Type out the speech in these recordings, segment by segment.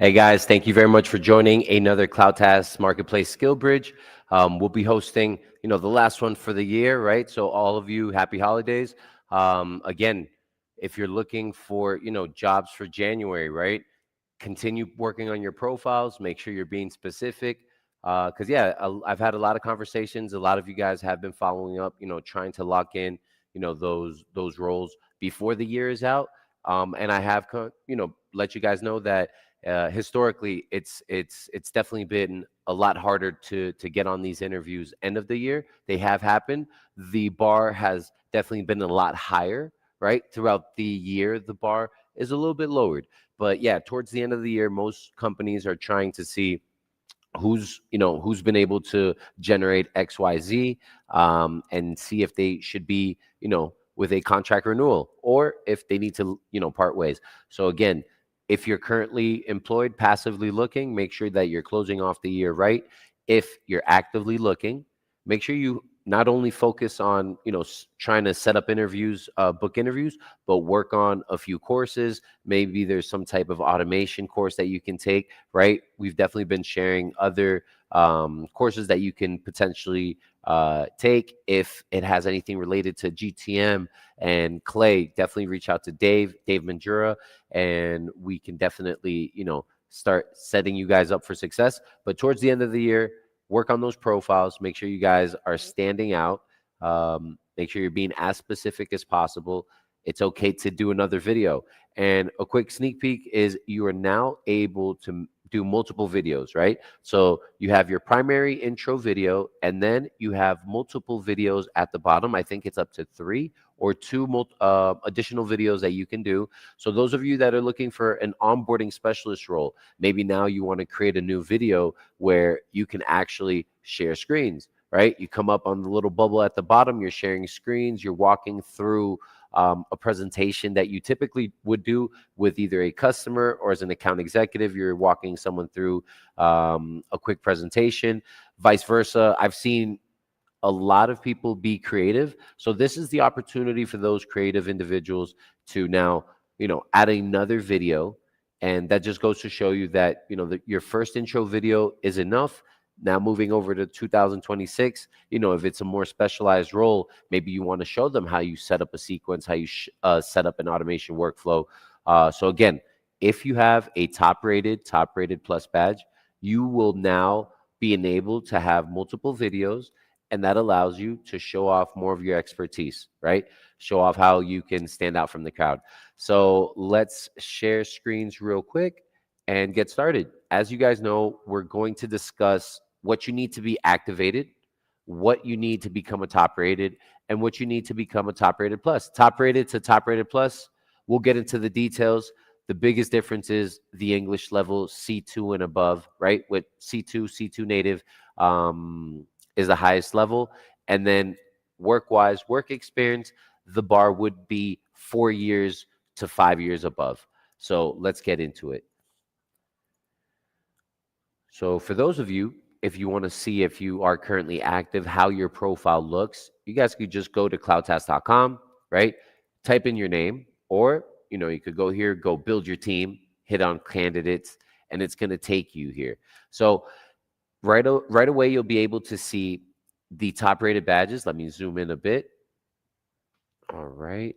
Hey guys, thank you very much for joining another CloudTask Marketplace Skillbridge. We'll be hosting, the last one for the year, right? So all of you, happy holidays. Again, if you're looking for, jobs for January, right? Continue working on your profiles. Make sure you're being specific. Because I've had a lot of conversations. A lot of you guys have been following up, trying to lock in, those roles before the year is out. And I have, let you guys know that historically it's definitely been a lot harder to get on these interviews end of the year. They have happened. The bar has definitely been a lot higher, right? Throughout the year the bar is a little bit lowered, but yeah, towards the end of the year most companies are trying to see who's been able to generate XYZ, and see if they should be with a contract renewal or if they need to part ways. So again, if you're currently employed, passively looking, make sure that you're closing off the year right. If you're actively looking, make sure you not only focus on trying to set up interviews, book interviews, but work on a few courses. Maybe there's some type of automation course that you can take, right? We've definitely been sharing other courses that you can potentially take. If it has anything related to GTM and Clay, definitely reach out to Dave Manjura, and we can definitely start setting you guys up for success. But towards the end of the year, work on those profiles. Make sure you guys are standing out. Make sure you're being as specific as possible. It's okay to do another video. And a quick sneak peek is you are now able to do multiple videos, right? So you have your primary intro video, and then you have multiple videos at the bottom. I think it's up to 3 or 2 additional videos that you can do. So those of you that are looking for an onboarding specialist role, maybe now you want to create a new video where you can actually share screens, right? You come up on the little bubble at the bottom, you're sharing screens, you're walking through a presentation that you typically would do with either a customer or as an account executive. You're walking someone through a quick presentation, vice versa. I've seen a lot of people be creative. So this is the opportunity for those creative individuals to now, add another video. And that just goes to show you that, your first intro video is enough. Now moving over to 2026, if it's a more specialized role, maybe you want to show them how you set up a sequence, how you set up an automation workflow. So again, if you have a top rated plus badge, you will now be enabled to have multiple videos, and that allows you to show off more of your expertise, right? Show off how you can stand out from the crowd. So let's share screens real quick and get started. As you guys know, we're going to discuss what you need to be activated, what you need to become a top rated, and what you need to become a top rated plus. Top rated to top rated plus, we'll get into the details. The biggest difference is the English level C2 and above, right? With C2 native is the highest level. And then work-wise, work experience, the bar would be 4 years to 5 years above. So let's get into it. So for those of you, if you want to see if you are currently active, how your profile looks, you guys could just go to cloudtask.com, right? Type in your name, or you could go here, go build your team, hit on candidates, and it's going to take you here. So right away, you'll be able to see the top rated badges. Let me zoom in a bit. All right.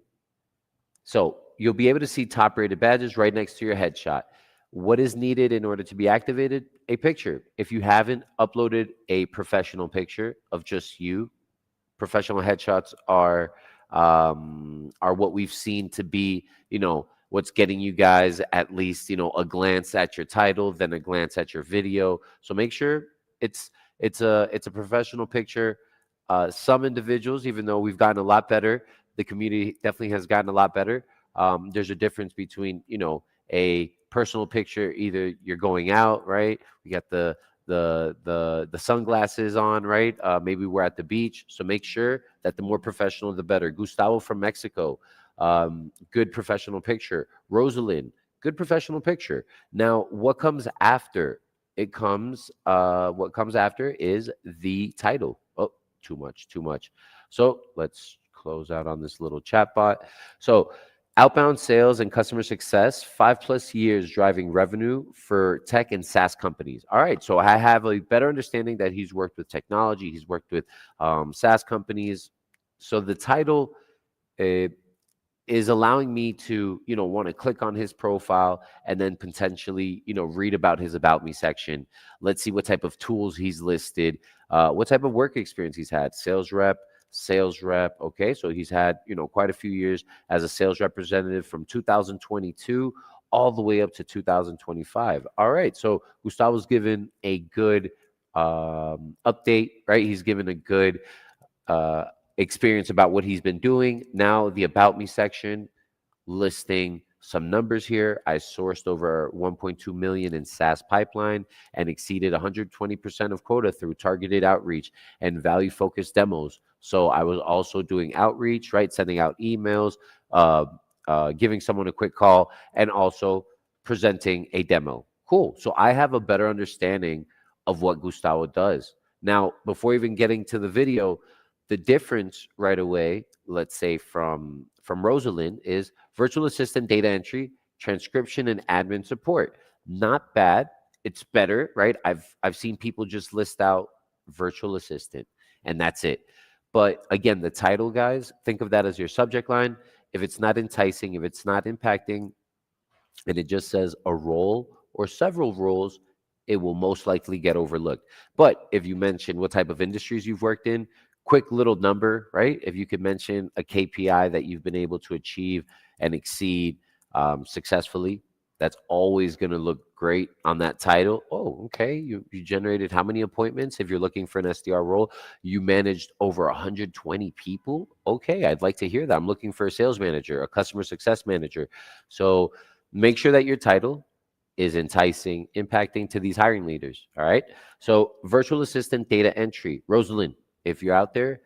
So you'll be able to see top rated badges right next to your headshot. What is needed in order to be activated? A picture. If you haven't uploaded a professional picture of just you, professional headshots are what we've seen to be, what's getting you guys at least, a glance at your title, then a glance at your video. So make sure it's a professional picture. Some individuals, even though we've gotten a lot better, the community definitely has gotten a lot better. There's a difference between, a personal picture. Either you're going out, right? We got the sunglasses on, right? Maybe we're at the beach. So make sure that the more professional, the better. Gustavo from Mexico, good professional picture. Rosalind, good professional picture. Now, what comes after? What comes after is the title. Oh, too much. So let's close out on this little chat bot. So Outbound sales and customer success, 5+ years driving revenue for tech and SaaS companies. All right, so I have a better understanding that he's worked with technology, he's worked with SaaS companies. So the title uh, is allowing me to, want to click on his profile and then potentially, read about his about me section. Let's see what type of tools he's listed, what type of work experience he's had. Sales rep. Okay, so he's had, quite a few years as a sales representative from 2022 all the way up to 2025. All right, so Gustavo's given a good update, right? He's given a good uh, experience about what he's been doing. Now, the About Me section listing some numbers here. I sourced over 1.2 million in SaaS pipeline and exceeded 120% of quota through targeted outreach and value focused demos. So I was also doing outreach, right? Sending out emails, uh, giving someone a quick call, and also presenting a demo. Cool. So I have a better understanding of what Gustavo does. Now, before even getting to the video, the difference right away, let's say from Rosalind, is virtual assistant data entry, transcription, and admin support. Not bad. It's better, right? I've seen people just list out virtual assistant and that's it. But again, the title, guys, think of that as your subject line. If it's not enticing, if it's not impacting, and it just says a role or several roles, it will most likely get overlooked. But if you mention what type of industries you've worked in, quick little number, right? If you could mention a KPI that you've been able to achieve and exceed successfully, that's always going to look great on that title. Oh, okay. You generated how many appointments? If you're looking for an SDR role, you managed over 120 people. Okay, I'd like to hear that. I'm looking for a sales manager, a customer success manager. So make sure that your title is enticing, impacting to these hiring leaders. All right. So virtual assistant data entry, Rosalind, if you're out there,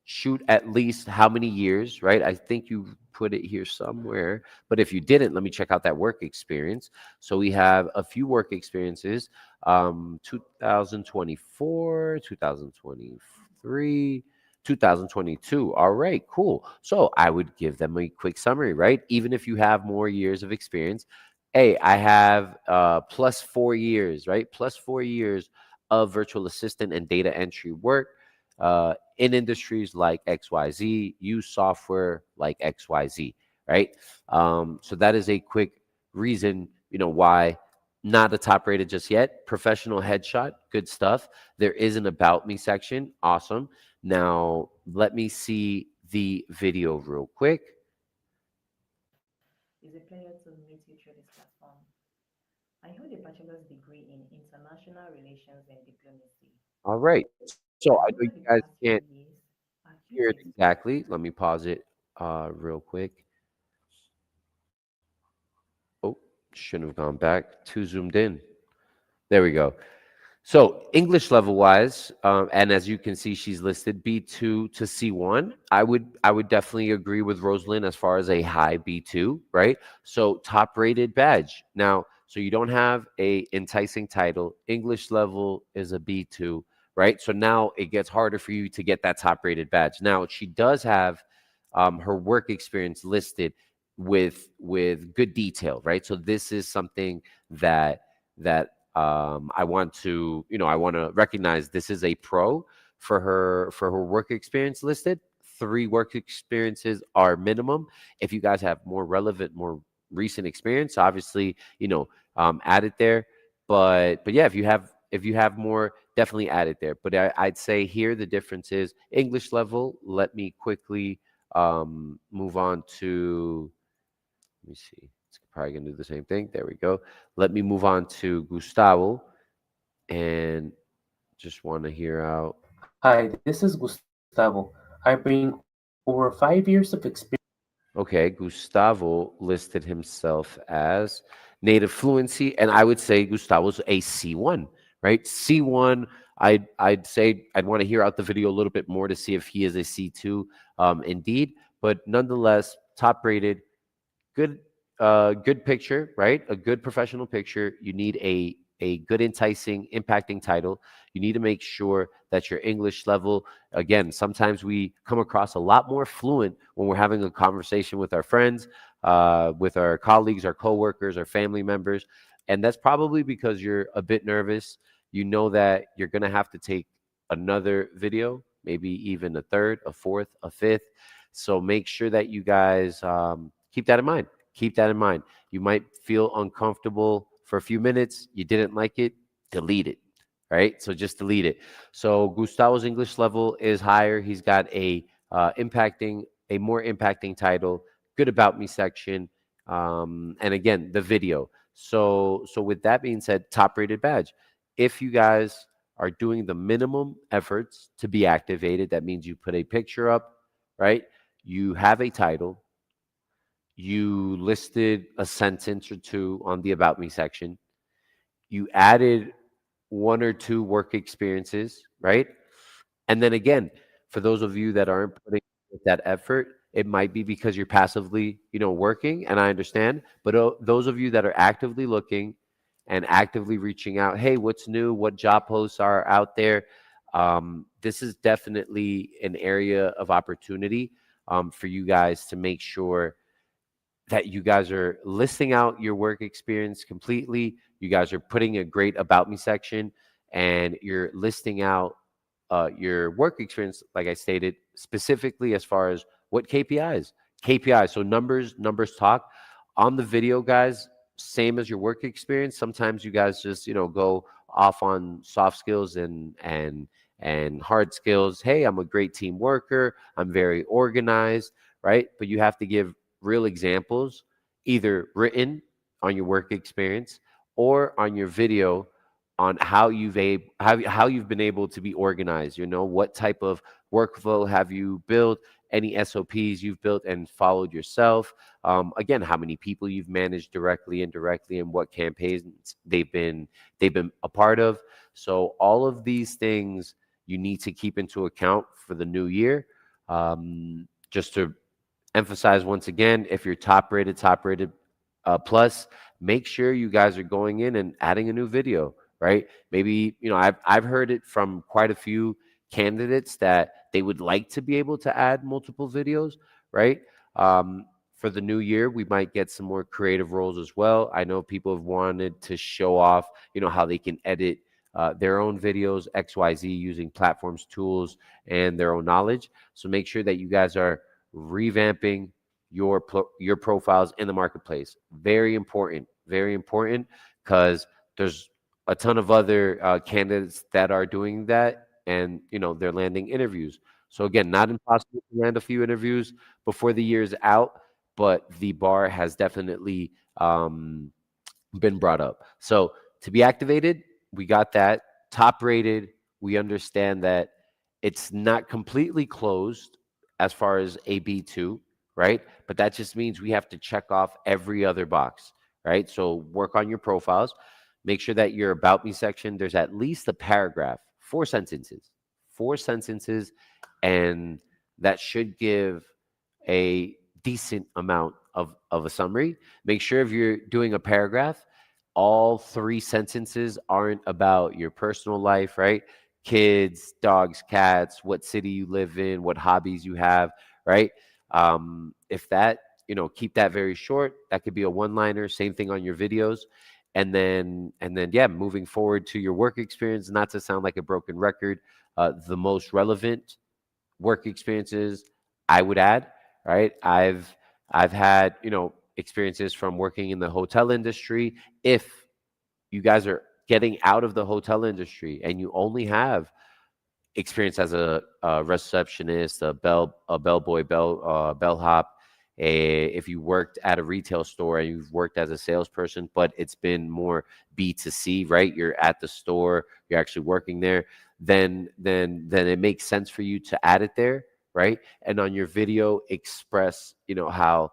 shoot at least how many years, right? I think you put it here somewhere, but if you didn't, let me check out that work experience. So we have a few work experiences, 2024, 2023, 2022. All right, cool. So I would give them a quick summary, right? Even if you have more years of experience, hey, I have +4 years, right? +4 years of virtual assistant and data entry work in industries like XYZ, use software like XYZ, right? So that is a quick reason, why not a top rated just yet. Professional headshot, good stuff. There is an about me section, awesome. Now, let me see the video real quick. It's a pleasure to meet you through this platform. I hold a bachelor's degree in international relations and diplomacy. All right. So I know you Over the guys past can't few years, hear it please explain. exactly. Let me pause it real quick. Oh, shouldn't have gone back. Too zoomed in. There we go. So English level wise, and as you can see, she's listed B2 to C1. I would definitely agree with Rosalind as far as a high B2, right? So top rated badge. Now, so you don't have a enticing title. English level is a B2, right? So now it gets harder for you to get that top rated badge. Now she does have her work experience listed with good detail, right? So this is something that I want to, I want to recognize this is a pro for her work experience listed. 3 work experiences are minimum. If you guys have more relevant, more recent experience, obviously, add it there. But yeah, if you have more, definitely add it there. But I'd say here the difference is English level. Let me quickly move on to. Let me see. It's probably gonna do the same thing. There we go. Let me move on to Gustavo and just want to hear out. Hi, this is Gustavo. I bring over 5 years of experience. Okay, Gustavo listed himself as native fluency, and I would say Gustavo's a C1, right? C1. I'd say I'd want to hear out the video a little bit more to see if he is a C2, indeed. But nonetheless, top rated, good good picture, right? A good professional picture. You need a good enticing impacting title. You need to make sure that your English level, again, sometimes we come across a lot more fluent when we're having a conversation with our friends. with our colleagues, our coworkers, our family members. And that's probably because you're a bit nervous. You know that you're going to have to take another video, maybe even a third, a fourth, a fifth. So make sure that you guys keep that in mind. Keep that in mind. You might feel uncomfortable for a few minutes. You didn't like it, delete it. Right? So just delete it. So Gustavo's English level is higher. He's got a more impacting title, good about me section, and again the video. So with that being said, top rated badge. If you guys are doing the minimum efforts to be activated, that means you put a picture up, right? You have a title, you listed a sentence or two on the about me section, you added one or two work experiences, right? And then again, for those of you that aren't putting that effort, it might be because you're passively, working, and I understand. But those of you that are actively looking and actively reaching out, hey, what's new? What job posts are out there? This is definitely an area of opportunity for you guys to make sure that you guys are listing out your work experience completely. You guys are putting a great about me section, and you're listing out your work experience, like I stated, specifically as far as what KPIs. KPIs, so numbers talk. On the video, guys, same as your work experience. Sometimes you guys just, go off on soft skills and hard skills. Hey, I'm a great team worker. I'm very organized, right? But you have to give real examples, either written on your work experience or on your video on how you've been able to be organized. What type of workflow have you built, any SOPs you've built and followed yourself. Again, how many people you've managed directly, indirectly, and what campaigns they've been a part of. So all of these things you need to keep into account for the new year. Just to emphasize once again, if you're top rated plus, make sure you guys are going in and adding a new video, right? Maybe, I've heard it from quite a few candidates that they would like to be able to add multiple videos, right? For the new year, we might get some more creative roles as well. I know people have wanted to show off, how they can edit their own videos, XYZ, using platforms, tools, and their own knowledge. So make sure that you guys are revamping your profiles in the marketplace. Very important, because there's a ton of other candidates that are doing that, and they're landing interviews. So again, not impossible to land a few interviews before the year's out, but the bar has definitely been brought up. So to be activated, we got that. Top rated, we understand that it's not completely closed as far as AB2, right? But that just means we have to check off every other box, right? So work on your profiles. Make sure that your about me section, there's at least a paragraph, four sentences, and that should give a decent amount of a summary. Make sure if you're doing a paragraph, all three sentences aren't about your personal life, right? Kids, dogs, cats, what city you live in, what hobbies you have, right? If that, keep that very short. That could be a one-liner. Same thing on your videos. And then, yeah, moving forward to your work experience, not to sound like a broken record, the most relevant work experiences I would add, right? I've had, experiences from working in the hotel industry. If you guys are getting out of the hotel industry and you only have experience as a receptionist, a bellboy, bellhop, if you worked at a retail store and you've worked as a salesperson, but it's been more B2C, right? You're at the store, you're actually working there, then it makes sense for you to add it there, right? And on your video, express, how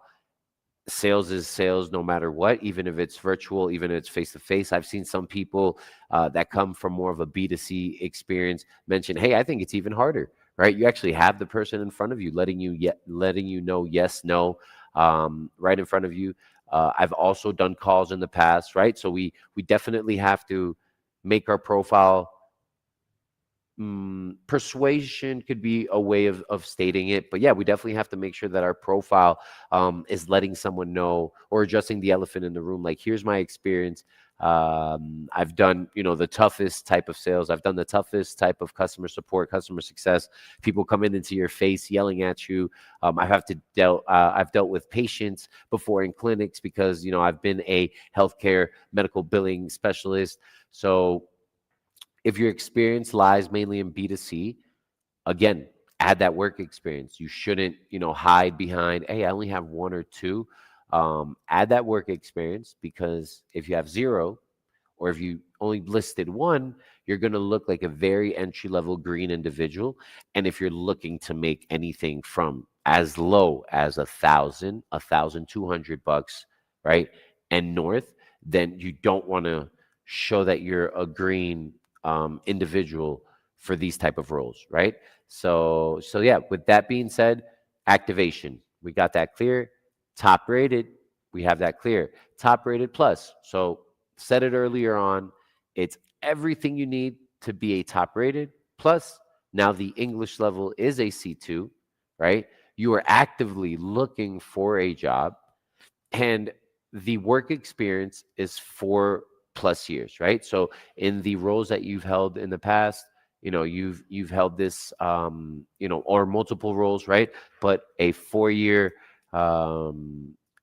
sales is sales no matter what, even if it's virtual, even if it's face to face. I've seen some people that come from more of a B2C experience mention, hey, I think it's even harder, right? You actually have the person in front of you letting you know yes, no, right in front of you. I've also done calls in the past, right? So we definitely have to make our profile persuasion could be a way of stating it, but yeah, we definitely have to make sure that our profile is letting someone know or addressing the elephant in the room. Like, here's my experience. I've done, the toughest type of sales. I've done the toughest type of customer support, customer success. People coming into your face, yelling at you. I've dealt with patients before in clinics because, I've been a healthcare medical billing specialist. So if your experience lies mainly in B2C, again, add that work experience. You shouldn't, hide behind, hey, I only have one or two. Add that work experience, because if you have zero, or if you only listed one, you're going to look like a very entry level green individual. And if you're looking to make anything from as low as 1,200 bucks, right, and north, then you don't want to show that you're a green individual for these type of roles, right? So yeah. With that being said, activation, we got that clear. Top rated, we have that clear. Top rated plus. So said it earlier on, it's everything you need to be a top rated plus. Now the English level is a C2, right? You are actively looking for a job, and the work experience is 4+ years, right? So in the roles that you've held in the past, you've held this, or multiple roles, right? But a 4-year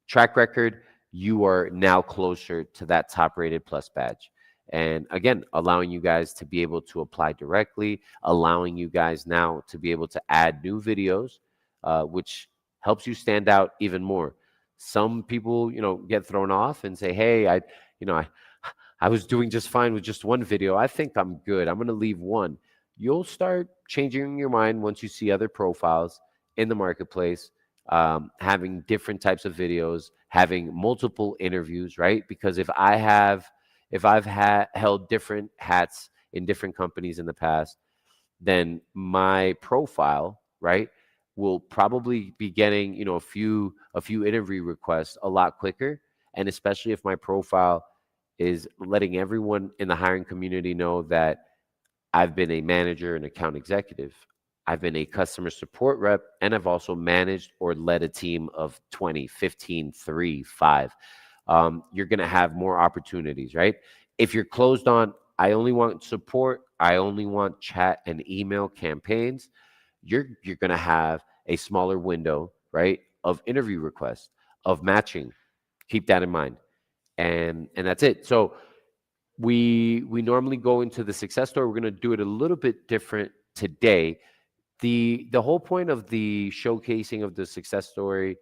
track record, you are now closer to that top rated plus badge. And again, allowing you guys to be able to apply directly, allowing you guys now to be able to add new videos, which helps you stand out even more. Some people, get thrown off and say, hey, you know, I, I was doing just fine with just one video. I think I'm good. I'm going to leave one. You'll start changing your mind once you see other profiles in the marketplace, having different types of videos, having multiple interviews, right? Because if I've held different hats in different companies in the past, then my profile, right, will probably be getting, a few interview requests a lot quicker. And especially if my profile is letting everyone in the hiring community know that I've been a manager and account executive, I've been a customer support rep, and I've also managed or led a team of 20, 15, 3, 5. You're going to have more opportunities, right? If you're closed on, I only want support, I only want chat and email campaigns, you're going to have a smaller window, right, of interview requests, of matching. Keep that in mind. And that's it. So we normally go into the success story. We're going to do it a little bit different today. The whole point of the showcasing of the success story,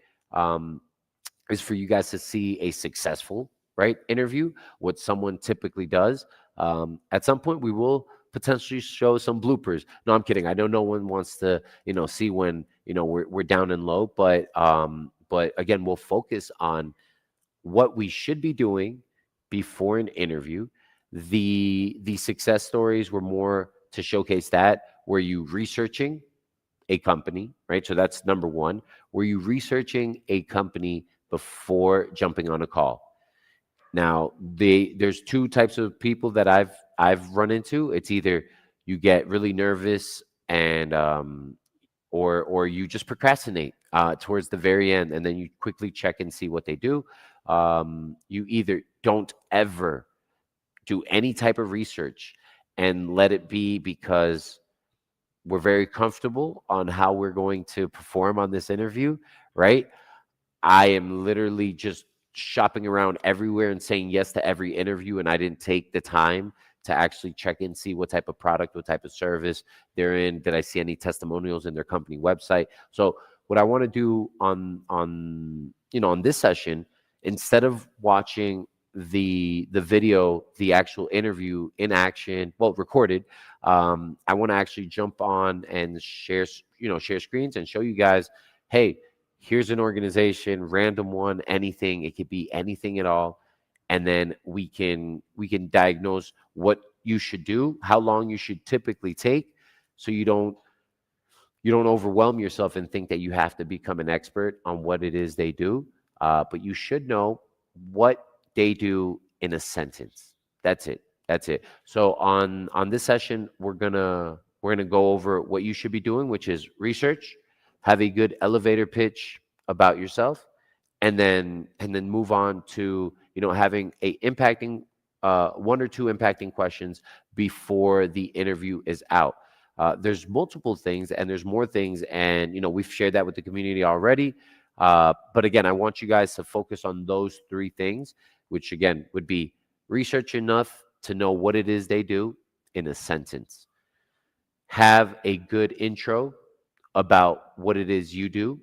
is for you guys to see a successful, right, interview, what someone typically does. At some point, we will potentially show some bloopers. No, I'm kidding. I know no one wants to, see when, we're down and low, but again, we'll focus on what we should be doing before an interview. The success stories were more to showcase that. Were you researching a company, right? So that's number one. Were you researching a company before jumping on a call? Now, there's two types of people that I've run into. It's either you get really nervous and or you just procrastinate towards the very end, and then you quickly check and see what they do. You either don't ever do any type of research and let it be because we're very comfortable on how we're going to perform on this interview, right? I am literally just shopping around everywhere and saying yes to every interview, and I didn't take the time to actually check and see what type of product, what type of service they're in. Did I see any testimonials in their company website? So what I want to do on this session, instead of watching the video, the actual interview in action, well, recorded, I want to actually jump on and share screens and show you guys, hey, here's an organization, random one, anything. It could be anything at all. And then we can diagnose what you should do, how long you should typically take, so you don't overwhelm yourself and think that you have to become an expert on what it is they do. But you should know what they do in a sentence. That's it. So on this session, we're gonna we're going to go over what you should be doing, which is research, have a good elevator pitch about yourself, and then move on to having a impacting one or two impacting questions before the interview is out. There's multiple things and there's more things, and we've shared that with the community already. But again, I want you guys to focus on those three things, which again would be research enough to know what it is they do in a sentence, have a good intro about what it is you do,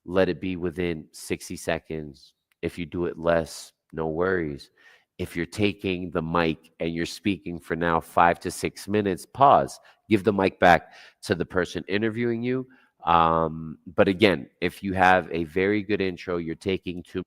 let it be within 60 seconds. If you do it less, no worries. If you're taking the mic and you're speaking for now 5 to 6 minutes, pause, give the mic back to the person interviewing you. But again, if you have a very good intro, you're taking 2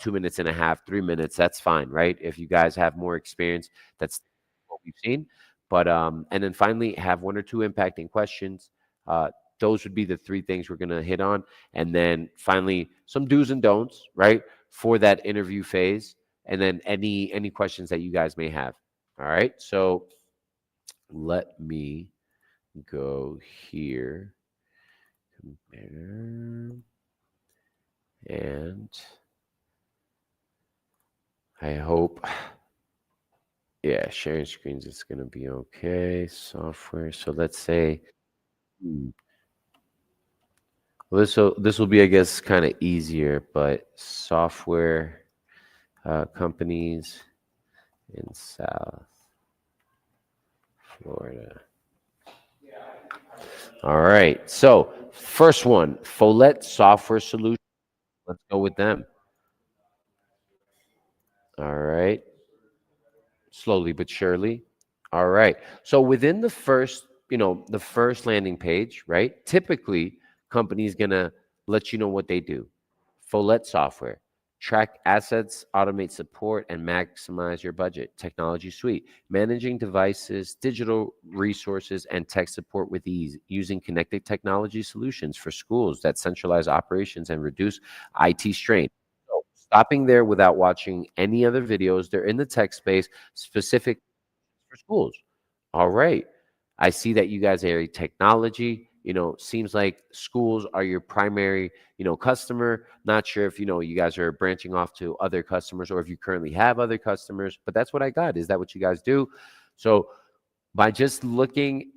minutes and a half, 3 minutes, that's fine, right? If you guys have more experience, that's what we've seen. But and then finally, have one or two impacting questions. Uh, those would be the three things we're gonna hit on, and then finally some do's and don'ts, right, for that interview phase, and then any questions that you guys may have. All right, so let me go here, compare, and I hope. Yeah, sharing screens is going to be okay. Software. So let's say, hmm, well, this will be, I guess, kind of easier, but software companies in South Florida. All right. So first one, Follett Software Solutions. Let's go with them. All right. Slowly but surely. All right. So within the first landing page, right? Typically, companies gonna let you know what they do. Follett software, track assets, automate support, and maximize your budget. Technology suite, managing devices, digital resources, and tech support with ease, using connected technology solutions for schools that centralize operations and reduce IT strain. So, stopping there without watching any other videos, they're in the tech space specific for schools. All right. I see that you guys are a technology. Seems like schools are your primary, customer. Not sure if, you guys are branching off to other customers or if you currently have other customers, but that's what I got. Is that what you guys do? So by just looking,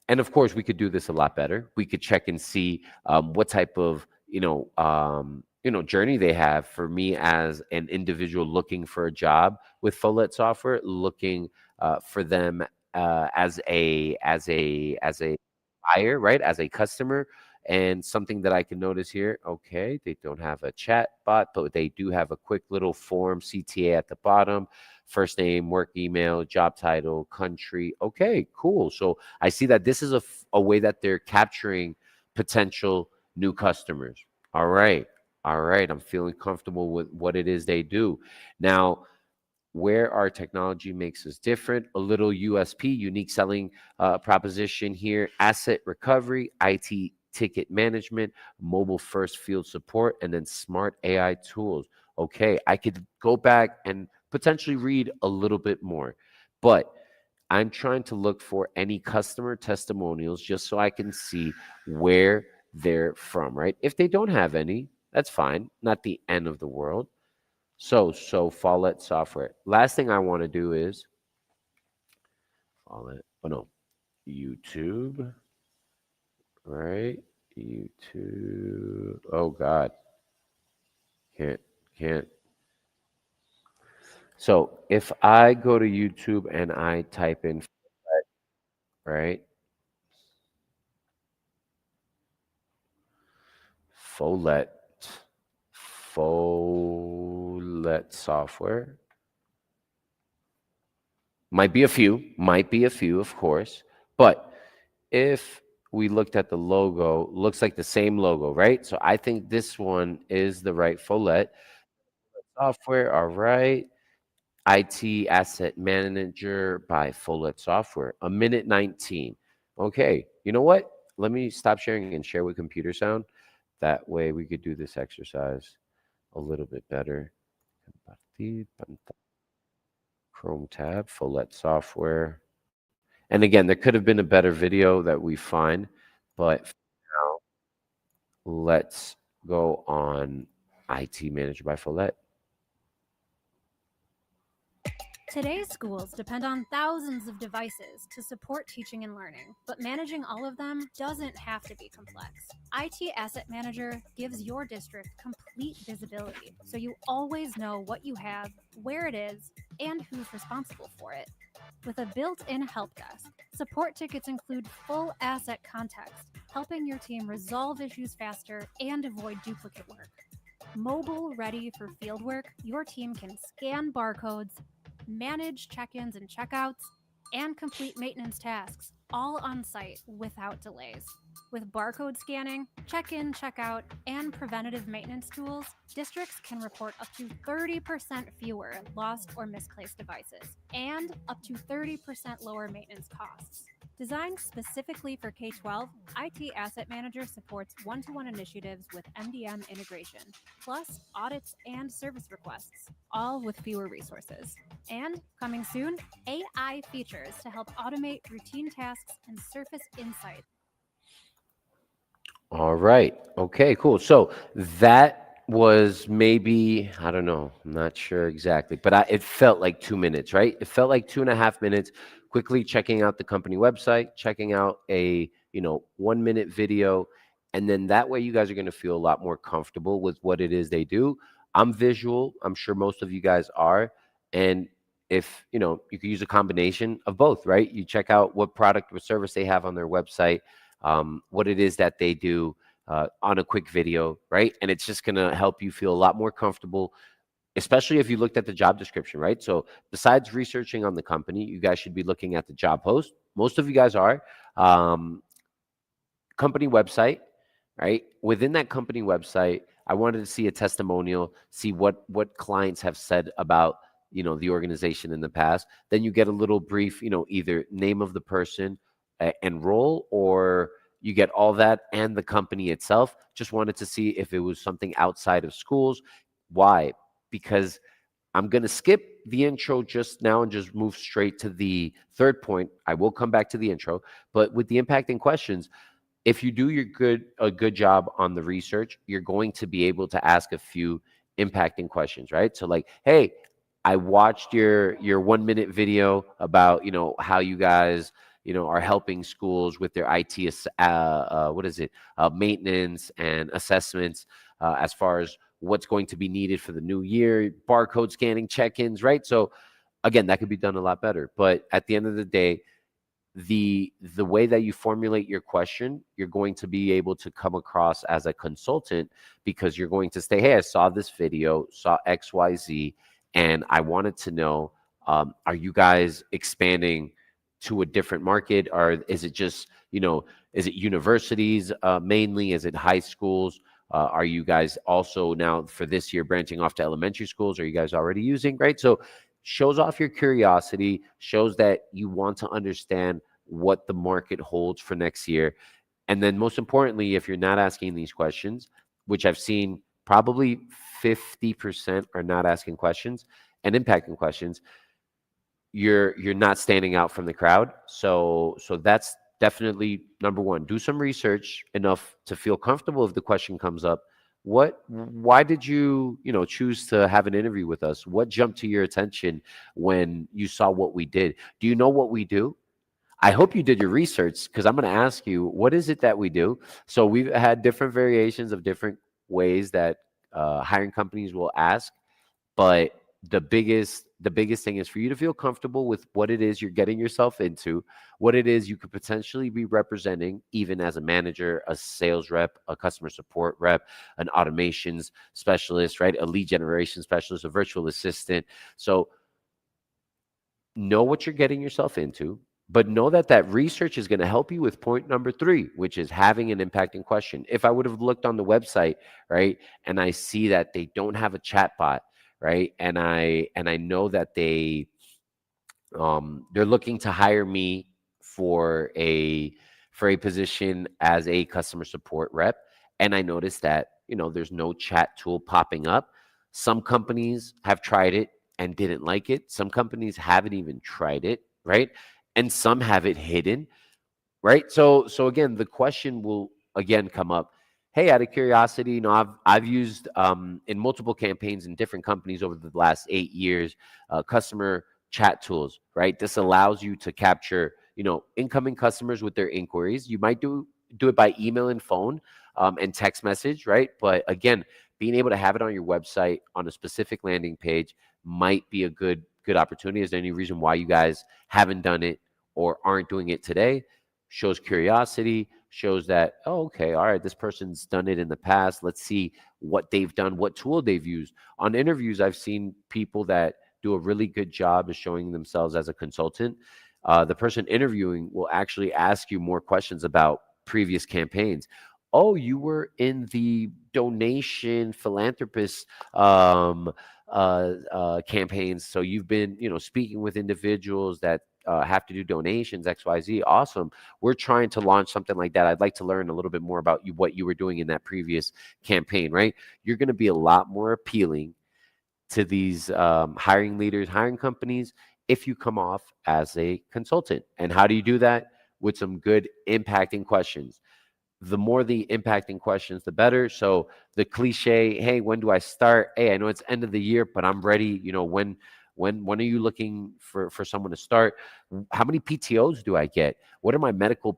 and of course we could do this a lot better. We could check and see what type of journey they have. For me as an individual looking for a job with Follett software, looking for them as a buyer, right, as a customer. And something that I can notice here, okay, they don't have a chat bot, but they do have a quick little form, CTA at the bottom, first name, work email, job title, country. Okay, cool. So I see that this is a way that they're capturing potential new customers. All right. All right. I'm feeling comfortable with what it is they do. Now, where our technology makes us different, a little USP, unique selling proposition here: asset recovery, IT ticket management, mobile first field support, and then smart AI tools. Okay, I could go back and potentially read a little bit more, but I'm trying to look for any customer testimonials just so I can see where they're from, right? If they don't have any, that's fine, not the end of the world. So Follett software. Last thing I want to do is Follett. Oh no, YouTube, right? YouTube. Oh God, can't can't. So if I go to YouTube and I type in right, Follett, Follett software. Might be a few, of course, but if we looked at the logo, looks like the same logo, right? So I think this one is the right Follett software. All right. IT Asset Manager by Follett Software. A minute 19. Okay. You know what? Let me stop sharing and share with computer sound. That way we could do this exercise a little bit better. Compartir pantalla. Chrome tab, Follett Software. And again, there could have been a better video that we find, but for now, let's go on IT Manager by Follett. Today's schools depend on thousands of devices to support teaching and learning, but managing all of them doesn't have to be complex. IT Asset Manager gives your district complete visibility, so you always know what you have, where it is, and who's responsible for it. With a built-in help desk, support tickets include full asset context, helping your team resolve issues faster and avoid duplicate work. Mobile ready for fieldwork, your team can scan barcodes, manage check-ins and checkouts, and complete maintenance tasks, all on site without delays. With barcode scanning, check-in, checkout, and preventative maintenance tools, districts can report up to 30% fewer lost or misplaced devices and up to 30% lower maintenance costs. Designed specifically for K-12, IT Asset Manager supports one-to-one initiatives with MDM integration, plus audits and service requests, all with fewer resources. And coming soon, AI features to help automate routine tasks and surface insights. All right. Okay, cool. So that was maybe, I don't know, I'm not sure exactly, but it felt like 2 minutes, right? It felt like 2.5 minutes, quickly checking out the company website, checking out a, 1 minute video. And then that way you guys are going to feel a lot more comfortable with what it is they do. I'm visual. I'm sure most of you guys are. And if, you could use a combination of both, right? You check out what product or service they have on their website, what it is that they do on a quick video, right? And it's just going to help you feel a lot more comfortable, especially if you looked at the job description, right? So besides researching on the company, you guys should be looking at the job post. Most of you guys are. Company website, right? Within that company website, I wanted to see a testimonial, see what clients have said about the organization in the past. Then you get a little brief, either name of the person and role, or you get all that and the company itself. Just wanted to see if it was something outside of schools. Why? Because I'm going to skip the intro just now and just move straight to the third point. I will come back to the intro, but with the impacting questions, if you do a good job on the research, you're going to be able to ask a few impacting questions, right? So like, hey, I watched your 1 minute video about, how you guys, are helping schools with their IT, maintenance and assessments, as far as what's going to be needed for the new year, barcode scanning, check-ins, right? So again, that could be done a lot better. But at the end of the day, the way that you formulate your question, you're going to be able to come across as a consultant, because you're going to say, hey, I saw this video, saw XYZ, and I wanted to know, are you guys expanding to a different market, or is it just, is it universities mainly? Is it high schools? Are you guys also now for this year branching off to elementary schools? Are you guys already using, right? So shows off your curiosity, shows that you want to understand what the market holds for next year. And then most importantly, if you're not asking these questions, which I've seen probably 50% are not asking questions and impacting questions, you're not standing out from the crowd. So that's definitely number one. Do some research enough to feel comfortable if the question comes up. Why did you choose to have an interview with us? What jumped to your attention when you saw what we did? Do you know what we do? I hope you did your research, because I'm going to ask you, what is it that we do? So we've had different variations of different ways that hiring companies will ask, but the biggest thing is for you to feel comfortable with what it is you're getting yourself into, what it is you could potentially be representing, even as a manager, a sales rep, a customer support rep, an automations specialist, right? A lead generation specialist, a virtual assistant. So know what you're getting yourself into, but know that that research is going to help you with point number 3, which is having an impacting question. If I would have looked on the website, right, and I see that they don't have a chat bot, right, and I know that they're looking to hire me for a position as a customer support rep, and I noticed that there's no chat tool popping up. Some companies have tried it and didn't like it. Some companies haven't even tried it, right? and some have it hidden, right? So again, the question will again come up. Hey, out of curiosity, I've used in multiple campaigns in different companies over the last 8 years, customer chat tools, right? This allows you to capture, incoming customers with their inquiries. You might do it by email and phone, and text message, right? But again, being able to have it on your website on a specific landing page might be a good opportunity. Is there any reason why you guys haven't done it or aren't doing it today? Shows curiosity, shows that, oh, okay, all right, this person's done it in the past. Let's see what they've done, what tool they've used. On interviews, I've seen people that do a really good job of showing themselves as a consultant. The person interviewing will actually ask you more questions about previous campaigns. Oh, you were in the donation philanthropist campaigns, so you've been, speaking with individuals that have to do donations, XYZ. Awesome. We're trying to launch something like that. I'd like to learn a little bit more about what you were doing in that previous campaign, right? You're going to be a lot more appealing to these hiring leaders, hiring companies, if you come off as a consultant. And how do you do that? With some good impacting questions. The more the impacting questions, the better. So the cliche, hey, when do I start? Hey, I know it's end of the year, but I'm ready. When are you looking for someone to start? How many PTOs do I get? What are my medical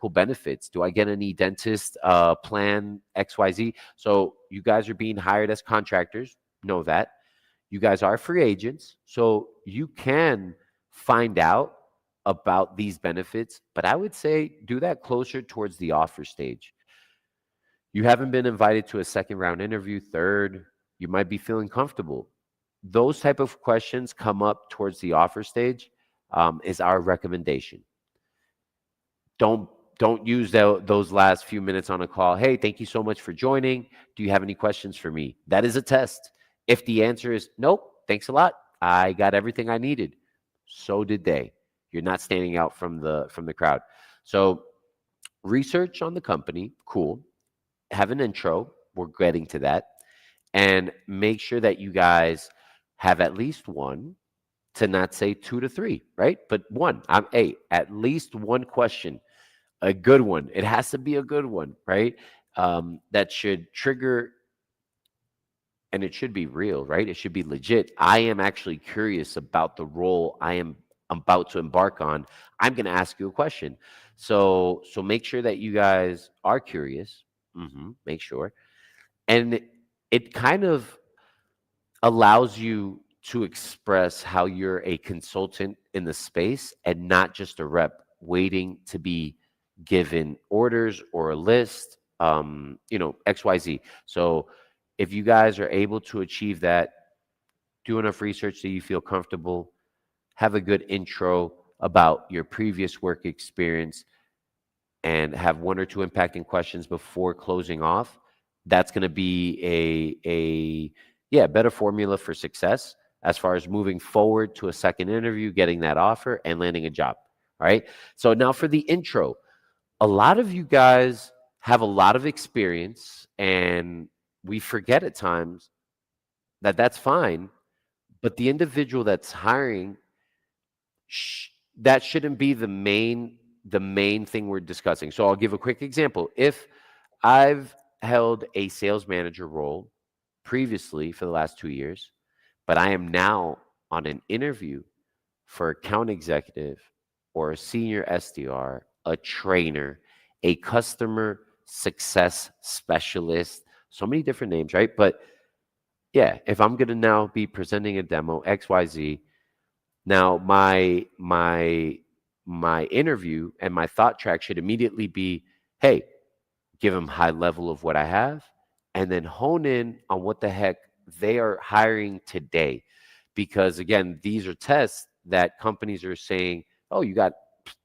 benefits? Do I get any dentist plan XYZ? So you guys are being hired as contractors. Know that. You guys are free agents, so you can find out about these benefits, but I would say do that closer towards the offer stage. You haven't been invited to a second round interview, third, you might be feeling comfortable. Those type of questions come up towards the offer stage, is our recommendation. Don't use those last few minutes on a call. Hey, thank you so much for joining. Do you have any questions for me? That is a test. If the answer is nope, thanks a lot, I got everything I needed, so did they. You're not standing out from the crowd. So research on the company, cool. Have an intro. We're getting to that. And make sure that you guys have at least one, to not say 2 to 3, right? But one. At least one question, a good one. It has to be a good one, right? That should trigger, and it should be real, right? It should be legit. I am actually curious about the role I am about to embark on. I'm going to ask you a question. So make sure that you guys are curious. Make sure. And it kind of allows you to express how you're a consultant in the space and not just a rep waiting to be given orders or a list, XYZ. So if you guys are able to achieve that, do enough research so you feel comfortable, have a good intro about your previous work experience, and have one or two impacting questions before closing off, that's going to be a better formula for success as far as moving forward to a second interview, getting that offer, and landing a job. All right. So now for the intro, a lot of you guys have a lot of experience, and we forget at times that that's fine, but the individual that's hiring, that shouldn't be the main thing we're discussing. So I'll give a quick example. If I've held a sales manager role previously for the last 2 years, but I am now on an interview for account executive or a senior SDR, a trainer, a customer success specialist, so many different names, right? But yeah, if I'm going to now be presenting a demo XYZ, now my interview and my thought track should immediately be, hey, give them high level of what I have, and then hone in on what the heck they are hiring today. Because again, these are tests that companies are saying, oh, you got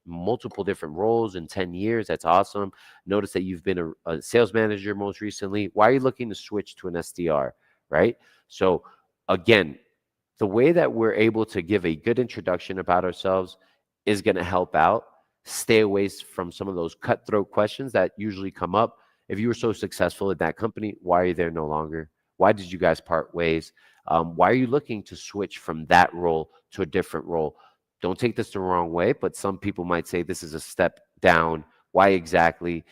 multiple different roles in 10 years. That's awesome. Notice that you've been a sales manager most recently. Why are you looking to switch to an SDR, right? So again, the way that we're able to give a good introduction about ourselves is going to help out. Stay away from some of those cutthroat questions that usually come up. If you were so successful at that company, why are you there no longer? Why did you guys part ways? Why are you looking to switch from that role to a different role? don't take this the wrong way, but some people might say this is a step down. Why exactly?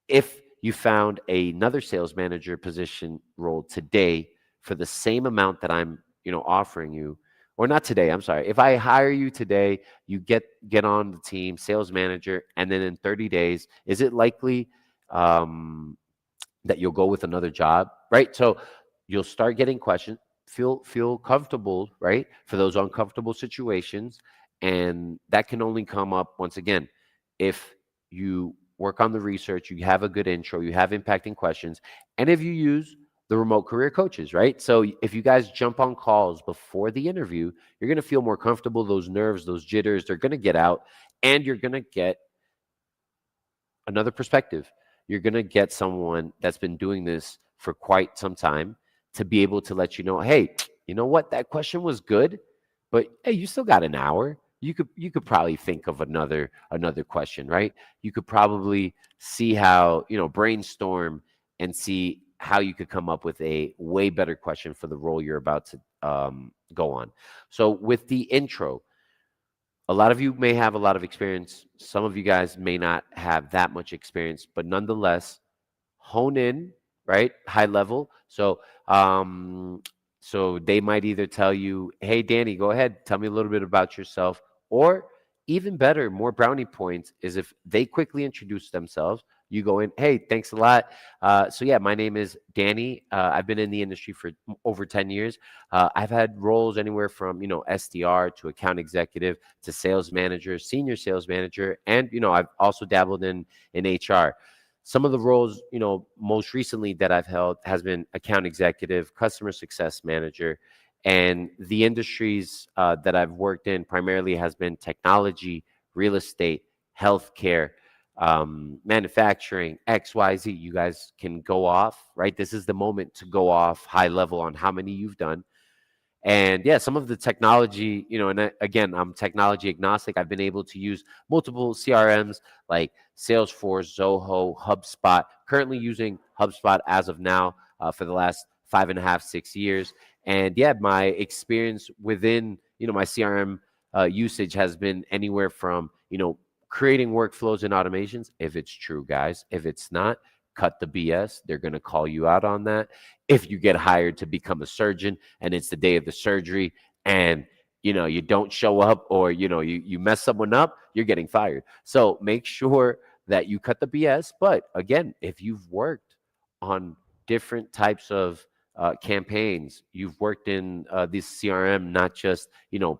If you found another sales manager position role today for the same amount that I'm, offering you, or not today, I'm sorry. If I hire you today, you get on the team, sales manager, and then in 30 days, is it likely that you'll go with another job, right? So you'll start getting questions. Feel comfortable, right? For those uncomfortable situations, and that can only come up once again if you work on the research, you have a good intro, you have impacting questions, and if you use the remote career coaches, right? So if you guys jump on calls before the interview, you're going to feel more comfortable. Those nerves, those jitters, they're going to get out, and you're going to get another perspective. You're going to get someone that's been doing this for quite some time to be able to let you know, hey, you know what? That question was good, but hey, you still got an hour. You could probably think of another question, right? You could probably see how, brainstorm and see how you could come up with a way better question for the role you're about to go on. So with the intro, a lot of you may have a lot of experience. Some of you guys may not have that much experience, but nonetheless, hone in, right? High level. So they might either tell you, "Hey, Danny, go ahead, tell me a little bit about yourself," or even better, more brownie points is if they quickly introduce themselves. You go in, "Hey, thanks a lot. So yeah, my name is Danny. I've been in the industry for over 10 years. I've had roles anywhere from, SDR to account executive to sales manager, senior sales manager, and, I've also dabbled in HR. Some of the roles, most recently that I've held has been account executive, customer success manager, and the industries that I've worked in primarily has been technology, real estate, healthcare, manufacturing, XYZ. You guys can go off, right? This is the moment to go off high level on how many you've done. And yeah, some of the technology, again, I'm technology agnostic. I've been able to use multiple CRMs like Salesforce, Zoho, HubSpot, currently using HubSpot as of now for the last 5.5, 6 years. And yeah, my experience within, my CRM usage has been anywhere from, creating workflows and automations, if it's true, guys. If it's not, cut the BS. They're going to call you out on that. If you get hired to become a surgeon and it's the day of the surgery and you don't show up, or you mess someone up, you're getting fired. So make sure that you cut the BS. But again, if you've worked on different types of campaigns, you've worked in this CRM, not just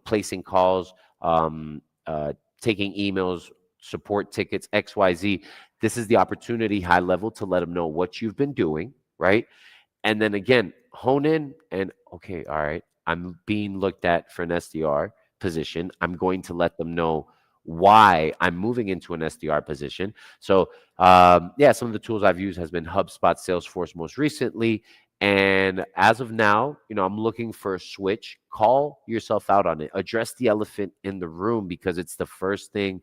placing calls, taking emails, support tickets, XYZ. This is the opportunity, high level, to let them know what you've been doing, right? And then again, hone in and, okay, all right, I'm being looked at for an SDR position. I'm going to let them know why I'm moving into an SDR position. So yeah, some of the tools I've used has been HubSpot, Salesforce most recently. And as of now, I'm looking for a switch. Call yourself out on it. Address the elephant in the room because it's the first thing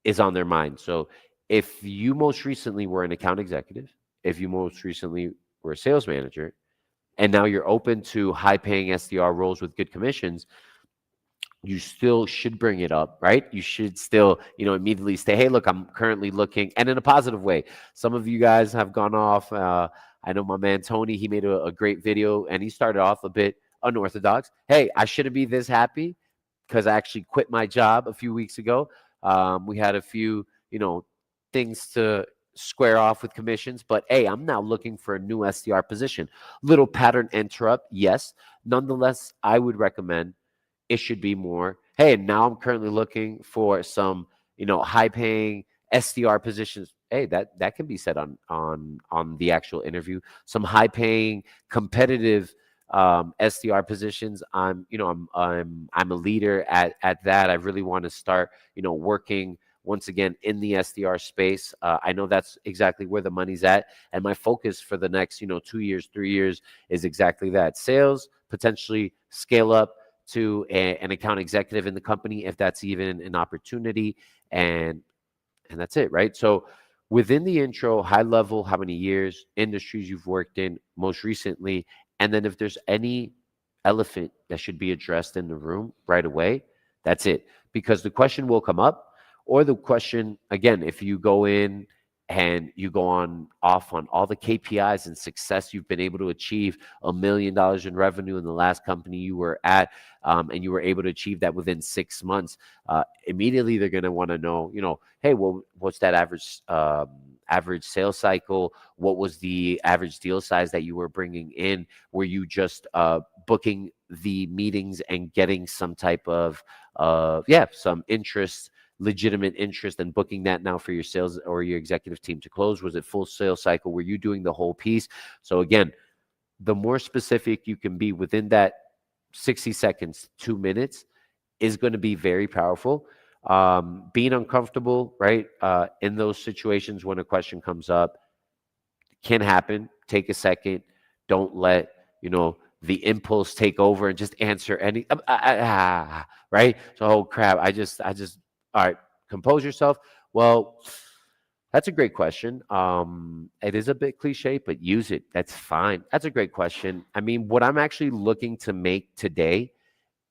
is on their mind. So if you most recently were an account executive, if you most recently were a sales manager, and now you're open to high paying SDR roles with good commissions, you still should bring it up, right? You should still, immediately say, hey, look, I'm currently looking, and in a positive way. Some of you guys have gone off. I know my man, Tony, he made a great video and he started off a bit unorthodox. Hey, I shouldn't be this happy because I actually quit my job a few weeks ago. We had a few, things to square off with commissions, but hey, I'm now looking for a new SDR position. Little pattern interrupt, yes. Nonetheless, I would recommend it should be more, hey, now I'm currently looking for some, high paying SDR positions. Hey, that can be said on the actual interview. Some high paying competitive SDR positions. I'm a leader at that. I really want to start, working once again in the SDR space. I know that's exactly where the money's at, and my focus for the next 2 years, 3 years is exactly that: sales, potentially scale up to an account executive in the company if that's even an opportunity, and that's it, right? So within the intro, high level, how many years, industries you've worked in most recently, and then if there's any elephant that should be addressed in the room right away, That's it. Because the question will come up, or the question, again, if you go in and you go on off on all the KPIs and success you've been able to achieve, $1 million in revenue in the last company you were at, and you were able to achieve that within 6 months, immediately they're going to want to know, hey, well, what's that average sales cycle? What was the average deal size that you were bringing in? Were you just booking the meetings and getting some type of some interest, legitimate interest, and booking that now for your sales or your executive team to close? Was it full sales cycle? Were you doing the whole piece? So again, the more specific you can be within that 60 seconds, 2 minutes, is going to be very powerful. Being uncomfortable, right, in those situations when a question comes up can happen. Take a second. Don't let, the impulse take over and just answer any, right? So, oh crap, I just, all right, compose yourself. Well, that's a great question. It is a bit cliche, but use it. That's fine. That's a great question. I mean, what I'm actually looking to make today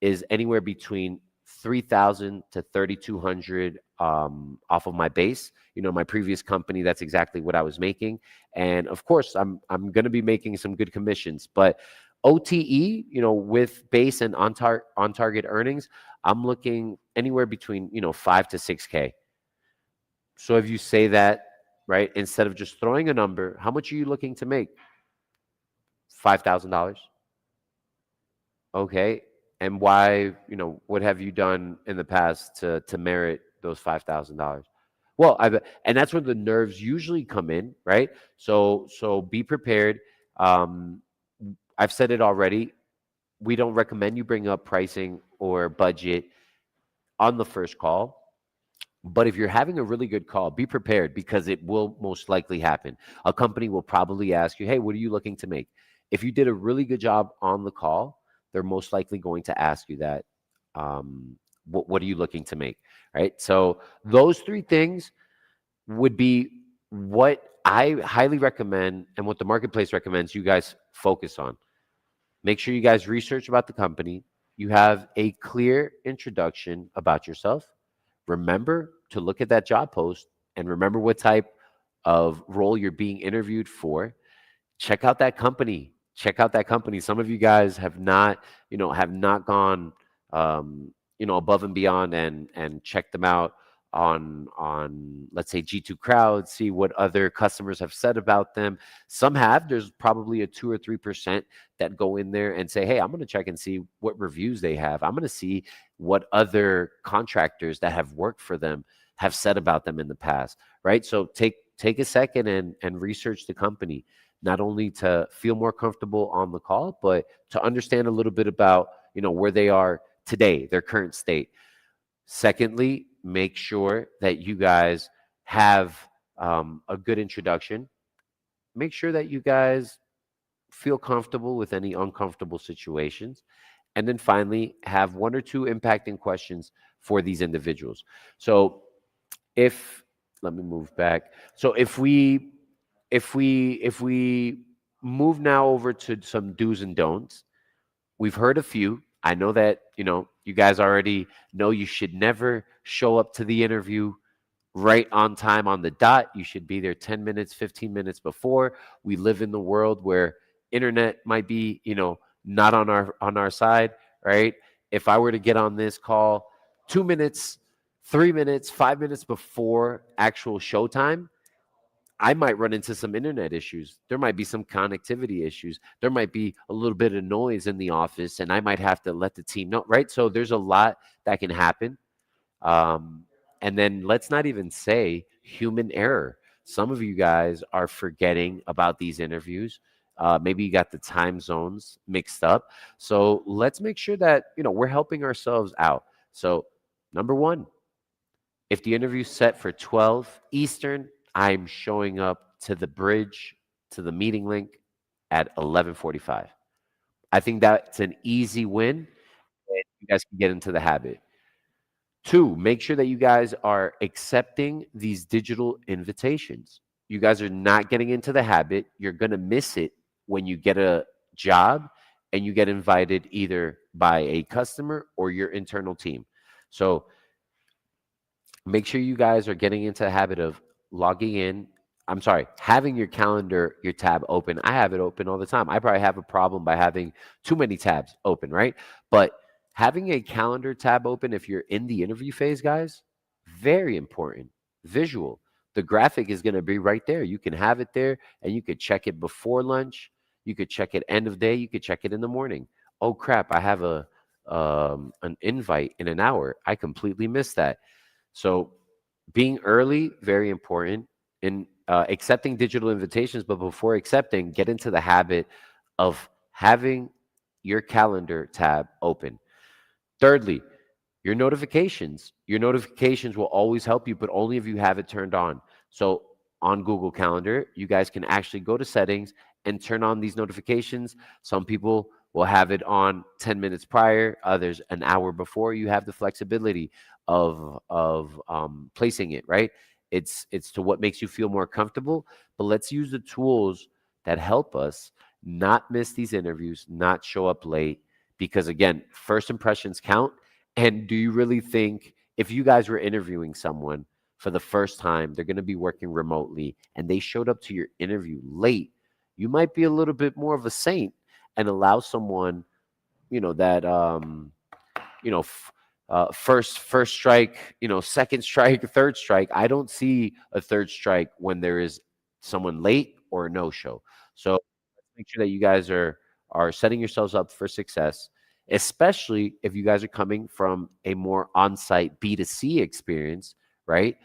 is anywhere between 3,000 to 3,200 off of my base. My previous company, that's exactly what I was making. And of course, I'm going to be making some good commissions, but OTE, with base and on target earnings, I'm looking anywhere between, 5 to 6K. So if you say that, right, instead of just throwing a number, how much are you looking to make? $5,000. Okay. And why, what have you done in the past to merit those $5,000? Well, and that's where the nerves usually come in, right? So be prepared. I've said it already. We don't recommend you bring up pricing or budget on the first call. But if you're having a really good call, be prepared, because it will most likely happen. A company will probably ask you, hey, what are you looking to make? If you did a really good job on the call, they're most likely going to ask you that. What are you looking to make? Right? So those 3 things would be what I highly recommend, and what the marketplace recommends you guys focus on. Make sure you guys research about the company. You have a clear introduction about yourself. Remember to look at that job post and remember what type of role you're being interviewed for. Check out that company. Some of you guys have not gone, above and beyond and checked them out on let's say G2 Crowd, see what other customers have said about them. Some have. There's probably a 2 or 3% that go in there and say, hey, I'm going to check and see what reviews they have. I'm going to see what other contractors that have worked for them have said about them in the past, right? So take a second and research the company, not only to feel more comfortable on the call, but to understand a little bit about, where they are today, their current state. Secondly, make sure that you guys have a good introduction. Make sure that you guys feel comfortable with any uncomfortable situations. And then finally, have 1 or 2 impacting questions for these individuals. So let me move back. So if we move now over to some do's and don'ts, we've heard a few. I know that, you guys already know you should never show up to the interview right on time on the dot. You should be there 10 minutes, 15 minutes before. We live in the world where internet might be, not on our side, right? If I were to get on this call 2 minutes, 3 minutes, 5 minutes before actual showtime, I might run into some internet issues. There might be some connectivity issues. There might be a little bit of noise in the office, and I might have to let the team know, right? So there's a lot that can happen. And then let's not even say human error. Some of you guys are forgetting about these interviews. Maybe you got the time zones mixed up. So let's make sure that, we're helping ourselves out. So number 1, if the interview's set for 12 Eastern, I'm showing up to the bridge, to the meeting link at 11:45. I think that's an easy win, and you guys can get into the habit. 2, make sure that you guys are accepting these digital invitations. You guys are not getting into the habit. You're going to miss it when you get a job and you get invited either by a customer or your internal team. So make sure you guys are getting into the habit of logging in. I'm sorry, having your calendar, your tab open. I have it open all the time. I probably have a problem by having too many tabs open, right? But having a calendar tab open if you're in the interview phase, guys, very important. Visual. The graphic is going to be right there. You can have it there and you could check it before lunch. You could check it end of day. You could check it in the morning. Oh crap, I have a an invite in an hour. I completely missed that. So being early, very important in accepting digital invitations, but before accepting, get into the habit of having your calendar tab open. Thirdly, your notifications. Your notifications will always help you, but only if you have it turned on. So on Google Calendar, you guys can actually go to settings and turn on these notifications. Some people will have it on 10 minutes prior, others an hour before. You have the flexibility of placing it, right? It's to what makes you feel more comfortable, but let's use the tools that help us not miss these interviews, not show up late, because again, first impressions count. And do you really think if you guys were interviewing someone for the first time, they're going to be working remotely and they showed up to your interview late, you might be a little bit more of a saint and allow someone, that you know, f- first strike, second strike, third strike. I don't see a third strike when there is someone late or a no show. So let's make sure that you guys are setting yourselves up for success, especially if you guys are coming from a more on-site B2C experience, right?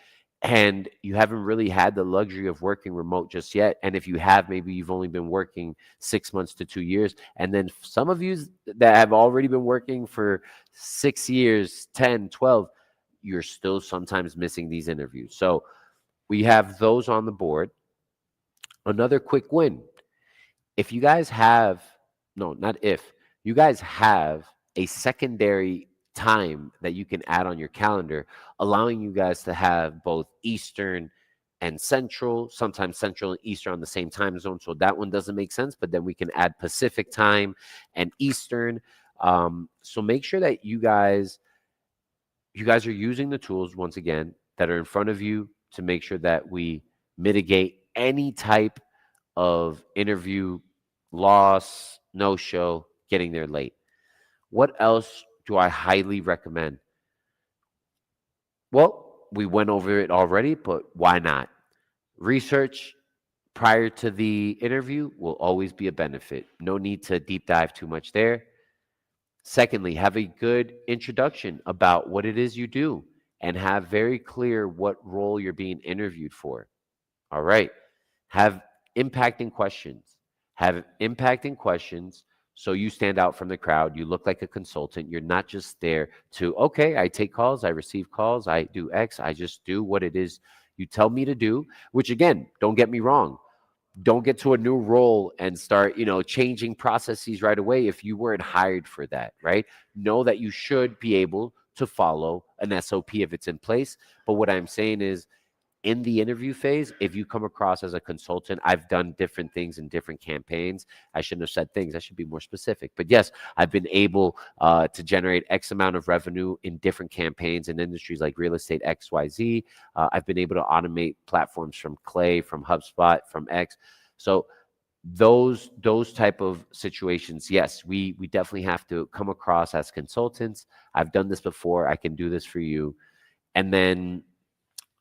And you haven't really had the luxury of working remote just yet. And if you have, maybe you've only been working 6 months to 2 years. And then some of you that have already been working for 6 years, 10, 12, you're still sometimes missing these interviews. So we have those on the board. Another quick win. If you guys have, no, not if, you guys have a secondary time that you can add on your calendar, allowing you guys to have both Eastern and Central, sometimes Central and Eastern on the same time zone. So that one doesn't make sense, but then we can add Pacific time and Eastern. So make sure that you guys are using the tools once again that are in front of you to make sure that we mitigate any type of interview loss, no show, getting there late. What else do I highly recommend? Well, we went over it already, but why not? Research prior to the interview will always be a benefit. No need to deep dive too much there. Secondly, have a good introduction about what it is you do and have very clear what role you're being interviewed for. All right. Have impacting questions. Have impacting questions so you stand out from the crowd. You look like a consultant. You're not just there to, okay, I take calls, I receive calls, I do X, I just do what it is you tell me to do, which again, don't get me wrong. Don't get to a new role and start, changing processes right away if you weren't hired for that, right? Know that you should be able to follow an SOP if it's in place. But what I'm saying is, in the interview phase, if you come across as a consultant, I've done different things in different campaigns. I shouldn't have said things. I should be more specific. But yes, I've been able to generate X amount of revenue in different campaigns in industries like real estate XYZ. I've been able to automate platforms from Clay, from HubSpot, from X. So those type of situations, yes, we definitely have to come across as consultants. I've done this before. I can do this for you. And then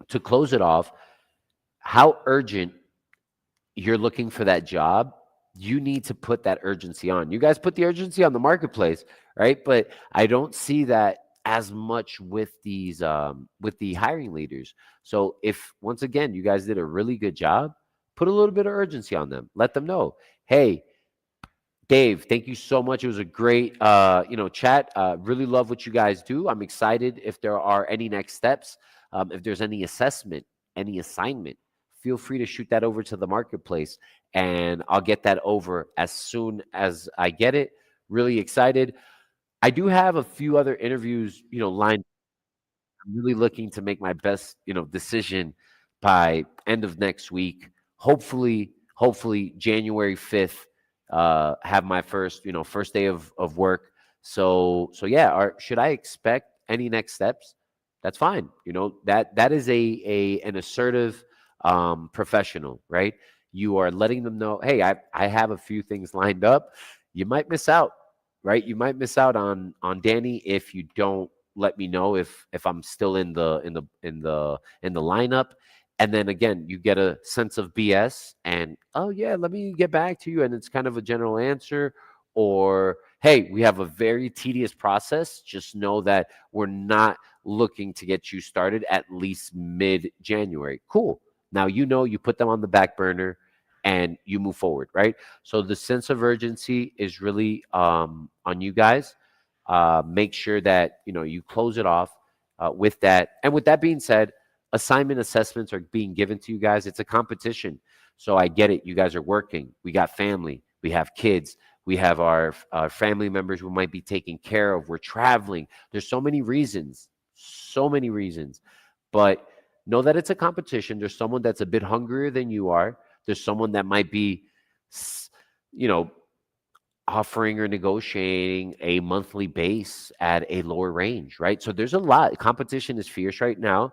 to close it off, how urgent you're looking for that job, you need to put that urgency on. You guys put the urgency on the marketplace, right? But I don't see that as much with with the hiring leaders. So if once again you guys did a really good job, put a little bit of urgency on them. Let them know, hey, Dave, thank you so much. It was a great, chat. Really love what you guys do. I'm excited if there are any next steps. If there's any assessment, any assignment, feel free to shoot that over to the marketplace, and I'll get that over as soon as I get it. Really excited. I do have a few other interviews, lined. I'm really looking to make my best, decision by end of next week. Hopefully January 5th, have my first day of work. So yeah, should I expect any next steps, that's fine. That is an assertive professional, right? You are letting them know, hey, I have a few things lined up. You might miss out, right? You might miss out on Danny if you don't let me know if I'm still in the lineup. And then again, you get a sense of BS and, oh yeah, let me get back to you, and it's kind of a general answer. Or, hey, we have a very tedious process. Just know that we're not looking to get you started at least mid-January. Cool. Now you put them on the back burner and you move forward, right? So the sense of urgency is really on you guys. Make sure that you close it off with that. And with that being said, assignment assessments are being given to you guys. It's a competition. So I get it. You guys are working. We got family. We have kids. We have our family members who might be taken care of. We're traveling. There's so many reasons. So many reasons. But know that it's a competition. There's someone that's a bit hungrier than you are. There's someone that might be, you know, offering or negotiating a monthly base at a lower range, right? So there's a lot. Competition is fierce right now.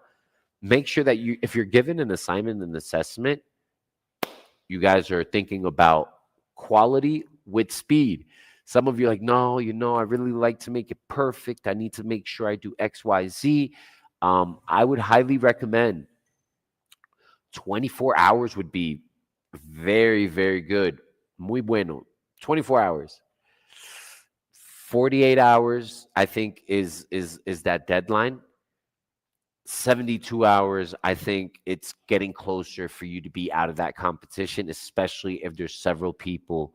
Make sure that if you're given an assignment and assessment, you guys are thinking about quality with speed. Some of you are like, no, I really like to make it perfect. I need to make sure I do X, Y, Z. I would highly recommend 24 hours would be very, very good. Muy bueno. 24 hours. 48 hours, I think, is that deadline. 72 hours, I think it's getting closer for you to be out of that competition, especially if there's several people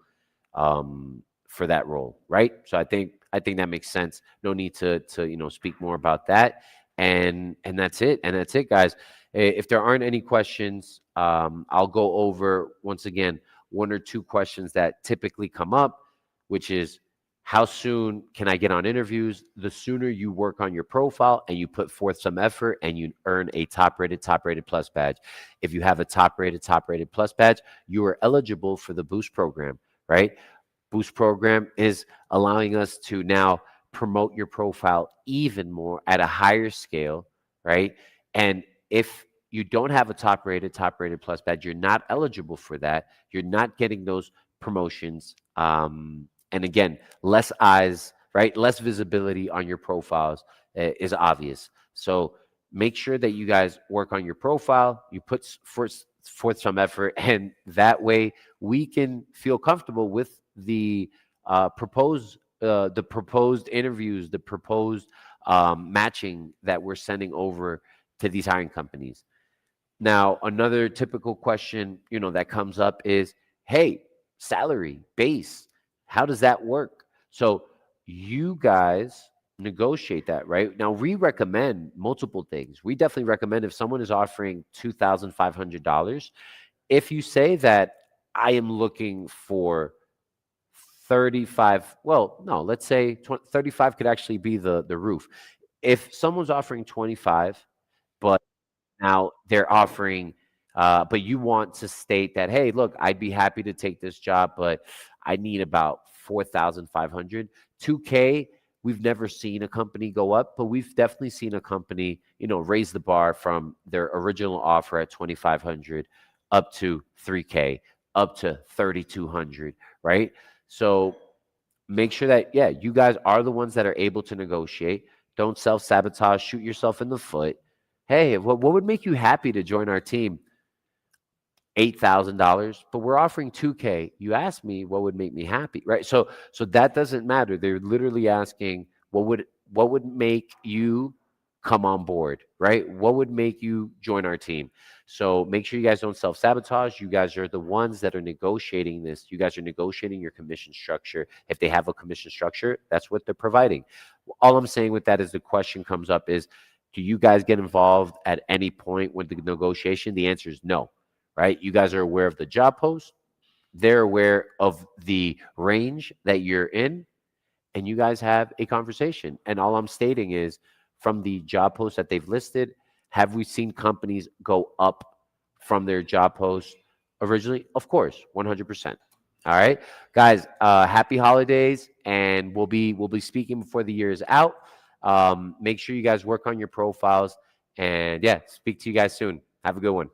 for that role, right? So I think that makes sense. No need to speak more about that. And that's it. And that's it, guys. If there aren't any questions, I'll go over once again one or two questions that typically come up, which is, how soon can I get on interviews? The sooner you work on your profile and you put forth some effort and you earn a top rated plus badge. If you have a top rated plus badge, you are eligible for the Boost program, right? Boost program is allowing us to now promote your profile even more at a higher scale, right? And if you don't have a top rated plus badge, you're not eligible for that. You're not getting those promotions. And again, less eyes, right? Less visibility on your profiles is obvious. So make sure that you guys work on your profile. You put forth some effort, and that way we can feel comfortable with the proposed interviews, the proposed matching that we're sending over to these hiring companies. Now, another typical question, that comes up is, hey, salary, base, how does that work? So you guys negotiate that, right? Now, we recommend multiple things. We definitely recommend if someone is offering $2,500, if you say that I am looking for 35, well, no, let's say 35 could actually be the roof. If someone's offering 25, but now they're offering, but you want to state that, hey, look, I'd be happy to take this job, but I need about 4,500. 2K, we've never seen a company go up, but we've definitely seen a company, raise the bar from their original offer at 2,500 up to 3K, up to 3,200, right? So make sure that, yeah, you guys are the ones that are able to negotiate. Don't self-sabotage, shoot yourself in the foot. Hey, what would make you happy to join our team? $8,000, but we're offering 2K. You asked me what would make me happy, right? So that doesn't matter. They're literally asking what would make you come on board, right? What would make you join our team? So make sure you guys don't self-sabotage. You guys are the ones that are negotiating this. You guys are negotiating your commission structure. If they have a commission structure, that's what they're providing. All I'm saying with that is the question comes up is, do you guys get involved at any point with the negotiation? The answer is no, right? You guys are aware of the job post. They're aware of the range that you're in, and you guys have a conversation. And all I'm stating is, from the job post that they've listed, have we seen companies go up from their job post originally? Of course, 100%. All right, guys, happy holidays, and we'll be speaking before the year is out. Make sure you guys work on your profiles. And yeah, speak to you guys soon. Have a good one.